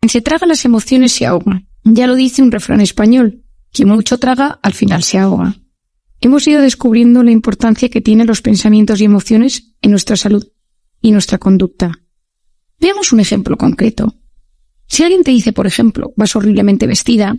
Quien se traga las emociones se ahoga. Ya lo dice un refrán español: quien mucho traga, al final se ahoga. Hemos ido descubriendo la importancia que tienen los pensamientos y emociones en nuestra salud y nuestra conducta. Veamos un ejemplo concreto. Si alguien te dice, por ejemplo, vas horriblemente vestida,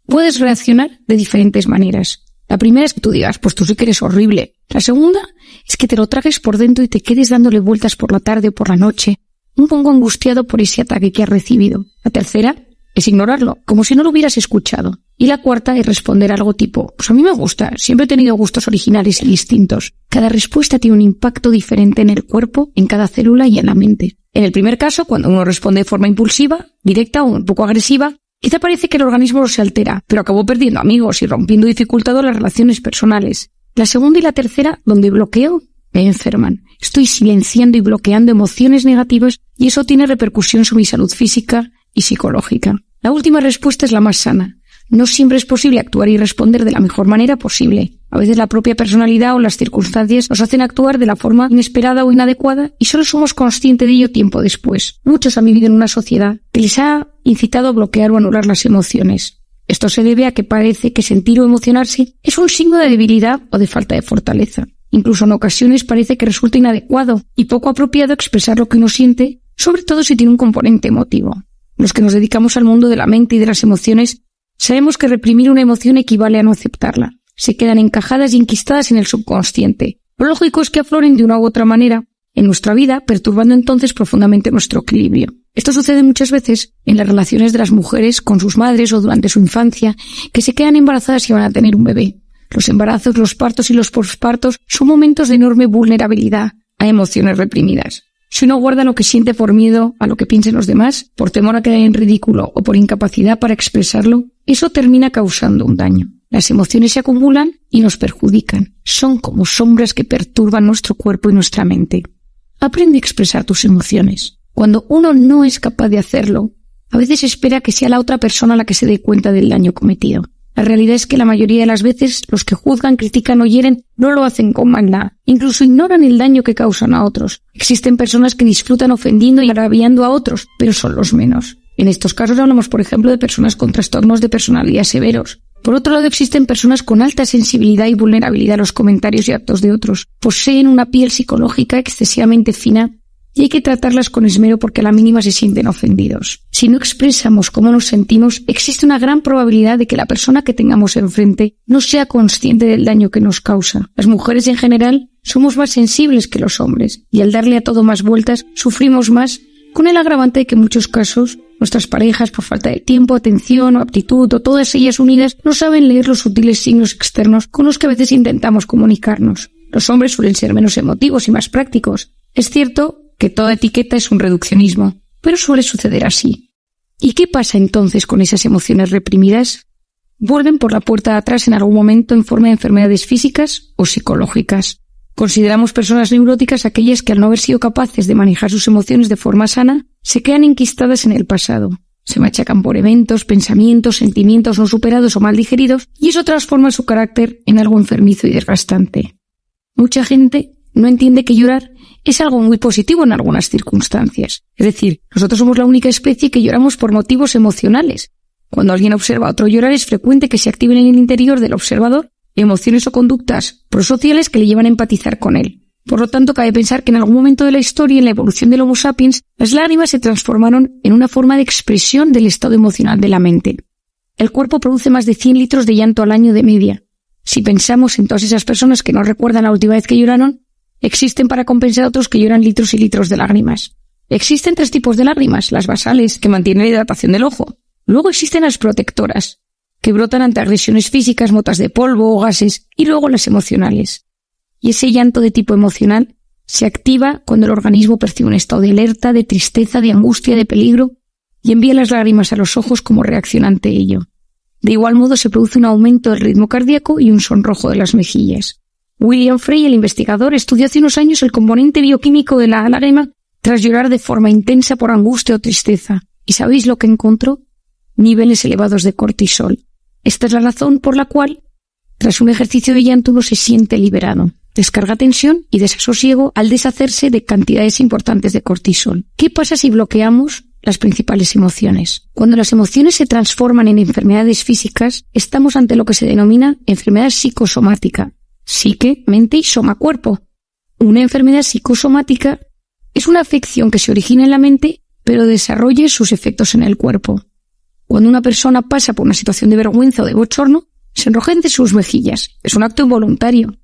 puedes reaccionar de diferentes maneras. La primera es que tú digas, pues tú sí que eres horrible. La segunda es que te lo tragues por dentro y te quedes dándole vueltas por la tarde o por la noche, un poco angustiado por ese ataque que has recibido. La tercera es ignorarlo, como si no lo hubieras escuchado. Y la cuarta es responder algo tipo, pues a mí me gusta, siempre he tenido gustos originales y distintos. Cada respuesta tiene un impacto diferente en el cuerpo, en cada célula y en la mente. En el primer caso, cuando uno responde de forma impulsiva, directa o un poco agresiva, quizá parece que el organismo se altera, pero acabó perdiendo amigos y rompiendo y dificultando las relaciones personales. La segunda y la tercera, donde bloqueo, me enferman. Estoy silenciando y bloqueando emociones negativas y eso tiene repercusión sobre mi salud física y psicológica. La última respuesta es la más sana. No siempre es posible actuar y responder de la mejor manera posible. A veces la propia personalidad o las circunstancias nos hacen actuar de la forma inesperada o inadecuada y solo somos conscientes de ello tiempo después. Muchos han vivido en una sociedad que les ha incitado a bloquear o anular las emociones. Esto se debe a que parece que sentir o emocionarse es un signo de debilidad o de falta de fortaleza. Incluso en ocasiones parece que resulta inadecuado y poco apropiado expresar lo que uno siente, sobre todo si tiene un componente emotivo. Los que nos dedicamos al mundo de la mente y de las emociones sabemos que reprimir una emoción equivale a no aceptarla. Se quedan encajadas y enquistadas en el subconsciente. Lo lógico es que afloren de una u otra manera en nuestra vida, perturbando entonces profundamente nuestro equilibrio. Esto sucede muchas veces en las relaciones de las mujeres con sus madres o durante su infancia, que se quedan embarazadas y van a tener un bebé. Los embarazos, los partos y los pospartos son momentos de enorme vulnerabilidad a emociones reprimidas. Si uno guarda lo que siente por miedo a lo que piensen los demás, por temor a quedar en ridículo o por incapacidad para expresarlo, eso termina causando un daño. Las emociones se acumulan y nos perjudican. Son como sombras que perturban nuestro cuerpo y nuestra mente. Aprende a expresar tus emociones. Cuando uno no es capaz de hacerlo, a veces espera que sea la otra persona la que se dé cuenta del daño cometido. La realidad es que la mayoría de las veces los que juzgan, critican o hieren no lo hacen con maldad. Incluso ignoran el daño que causan a otros. Existen personas que disfrutan ofendiendo y agraviando a otros, pero son los menos. En estos casos hablamos, por ejemplo, de personas con trastornos de personalidad severos. Por otro lado, existen personas con alta sensibilidad y vulnerabilidad a los comentarios y actos de otros. Poseen una piel psicológica excesivamente fina y hay que tratarlas con esmero porque a la mínima se sienten ofendidos. Si no expresamos cómo nos sentimos, existe una gran probabilidad de que la persona que tengamos enfrente no sea consciente del daño que nos causa. Las mujeres en general somos más sensibles que los hombres y al darle a todo más vueltas sufrimos más, con el agravante de que en muchos casos nuestras parejas, por falta de tiempo, atención o aptitud o todas ellas unidas, no saben leer los sutiles signos externos con los que a veces intentamos comunicarnos. Los hombres suelen ser menos emotivos y más prácticos. Es cierto que toda etiqueta es un reduccionismo, pero suele suceder así. ¿Y qué pasa entonces con esas emociones reprimidas? Vuelven por la puerta de atrás en algún momento en forma de enfermedades físicas o psicológicas. Consideramos personas neuróticas aquellas que al no haber sido capaces de manejar sus emociones de forma sana, se quedan enquistadas en el pasado. Se machacan por eventos, pensamientos, sentimientos no superados o mal digeridos y eso transforma su carácter en algo enfermizo y desgastante. Mucha gente no entiende que llorar es algo muy positivo en algunas circunstancias. Es decir, nosotros somos la única especie que lloramos por motivos emocionales. Cuando alguien observa a otro llorar es frecuente que se activen en el interior del observador emociones o conductas prosociales que le llevan a empatizar con él. Por lo tanto, cabe pensar que en algún momento de la historia, en la evolución del Homo sapiens, las lágrimas se transformaron en una forma de expresión del estado emocional de la mente. El cuerpo produce más de 100 litros de llanto al año de media. Si pensamos en todas esas personas que no recuerdan la última vez que lloraron, existen para compensar a otros que lloran litros y litros de lágrimas. Existen 3 tipos de lágrimas: las basales, que mantienen la hidratación del ojo. Luego existen las protectoras, que brotan ante agresiones físicas, motas de polvo o gases, y luego las emocionales. Y ese llanto de tipo emocional se activa cuando el organismo percibe un estado de alerta, de tristeza, de angustia, de peligro, y envía las lágrimas a los ojos como reacción ante ello. De igual modo se produce un aumento del ritmo cardíaco y un sonrojo de las mejillas. William Frey, el investigador, estudió hace unos años el componente bioquímico de la lágrima tras llorar de forma intensa por angustia o tristeza. ¿Y sabéis lo que encontró? Niveles elevados de cortisol. Esta es la razón por la cual, tras un ejercicio de llanto, uno se siente liberado. Descarga tensión y desasosiego al deshacerse de cantidades importantes de cortisol. ¿Qué pasa si bloqueamos las principales emociones. Cuando las emociones se transforman en enfermedades físicas, estamos ante lo que se denomina enfermedad psicosomática. Psique, mente y soma, cuerpo. Una enfermedad psicosomática es una afección que se origina en la mente, pero desarrolla sus efectos en el cuerpo. Cuando una persona pasa por una situación de vergüenza o de bochorno, se enrojecen sus mejillas. Es un acto involuntario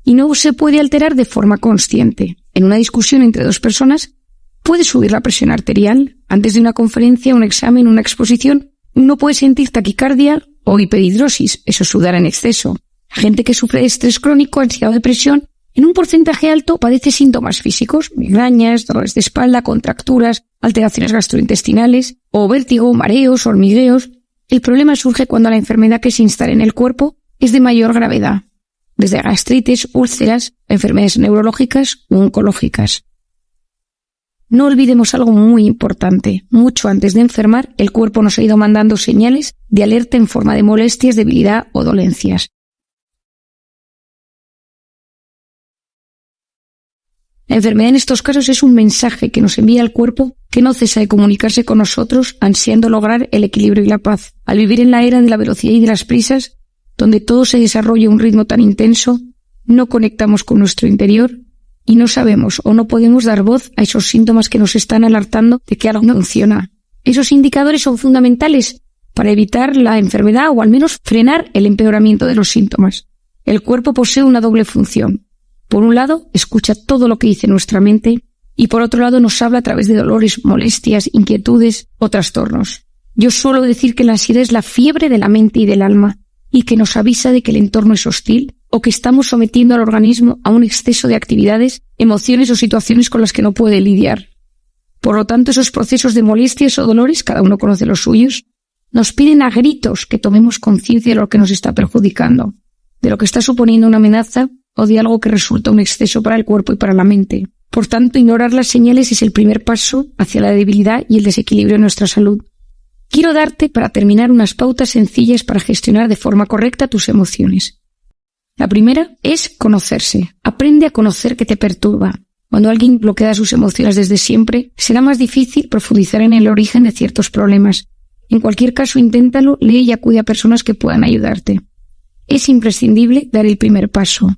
y no se puede alterar de forma consciente. En una discusión entre dos personas, puede subir la presión arterial. Antes de una conferencia, un examen, una exposición, uno puede sentir taquicardia o hiperhidrosis, eso es sudar en exceso. Gente que sufre de estrés crónico, ansiedad o depresión, en un porcentaje alto padece síntomas físicos, migrañas, dolores de espalda, contracturas, alteraciones gastrointestinales o vértigo, mareos, hormigueos. El problema surge cuando la enfermedad que se instala en el cuerpo es de mayor gravedad, desde gastritis, úlceras, enfermedades neurológicas u oncológicas. No olvidemos algo muy importante. Mucho antes de enfermar, el cuerpo nos ha ido mandando señales de alerta en forma de molestias, debilidad o dolencias. La enfermedad en estos casos es un mensaje que nos envía el cuerpo que no cesa de comunicarse con nosotros, ansiando lograr el equilibrio y la paz. Al vivir en la era de la velocidad y de las prisas, donde todo se desarrolla a un ritmo tan intenso, no conectamos con nuestro interior y no sabemos o no podemos dar voz a esos síntomas que nos están alertando de que algo no funciona. Esos indicadores son fundamentales para evitar la enfermedad o al menos frenar el empeoramiento de los síntomas. El cuerpo posee una doble función. Por un lado, escucha todo lo que dice nuestra mente y por otro lado nos habla a través de dolores, molestias, inquietudes o trastornos. Yo suelo decir que la ansiedad es la fiebre de la mente y del alma y que nos avisa de que el entorno es hostil o que estamos sometiendo al organismo a un exceso de actividades, emociones o situaciones con las que no puede lidiar. Por lo tanto, esos procesos de molestias o dolores, cada uno conoce los suyos, nos piden a gritos que tomemos conciencia de lo que nos está perjudicando, de lo que está suponiendo una amenaza o de algo que resulta un exceso para el cuerpo y para la mente. Por tanto, ignorar las señales es el primer paso hacia la debilidad y el desequilibrio de nuestra salud. Quiero darte, para terminar, unas pautas sencillas para gestionar de forma correcta tus emociones. La primera es conocerse. Aprende a conocer qué te perturba. Cuando alguien bloquea sus emociones desde siempre, será más difícil profundizar en el origen de ciertos problemas. En cualquier caso, inténtalo, lee y acude a personas que puedan ayudarte. Es imprescindible dar el primer paso.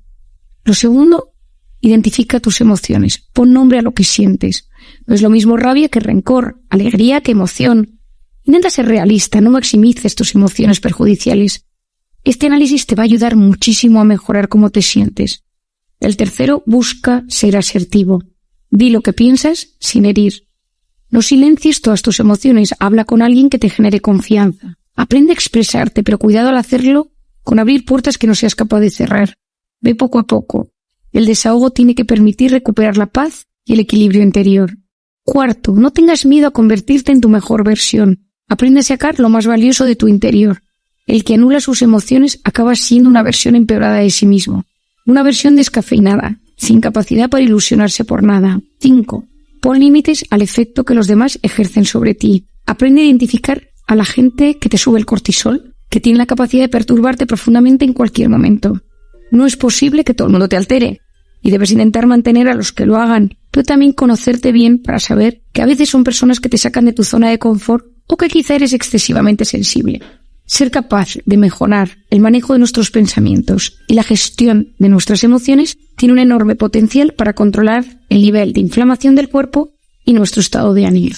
Lo segundo, identifica tus emociones. Pon nombre a lo que sientes. No es lo mismo rabia que rencor, alegría que emoción. Intenta ser realista, no maximices tus emociones perjudiciales. Este análisis te va a ayudar muchísimo a mejorar cómo te sientes. El tercero, busca ser asertivo. Di lo que piensas sin herir. No silencies todas tus emociones, habla con alguien que te genere confianza. Aprende a expresarte, pero cuidado al hacerlo con abrir puertas que no seas capaz de cerrar. Ve poco a poco. El desahogo tiene que permitir recuperar la paz y el equilibrio interior. Cuarto, no tengas miedo a convertirte en tu mejor versión. Aprende a sacar lo más valioso de tu interior. El que anula sus emociones acaba siendo una versión empeorada de sí mismo. Una versión descafeinada, sin capacidad para ilusionarse por nada. 5. Pon límites al efecto que los demás ejercen sobre ti. Aprende a identificar a la gente que te sube el cortisol, que tiene la capacidad de perturbarte profundamente en cualquier momento. No es posible que todo el mundo te altere, y debes intentar mantener a los que lo hagan, pero también conocerte bien para saber que a veces son personas que te sacan de tu zona de confort o que quizá eres excesivamente sensible. Ser capaz de mejorar el manejo de nuestros pensamientos y la gestión de nuestras emociones tiene un enorme potencial para controlar el nivel de inflamación del cuerpo y nuestro estado de ánimo.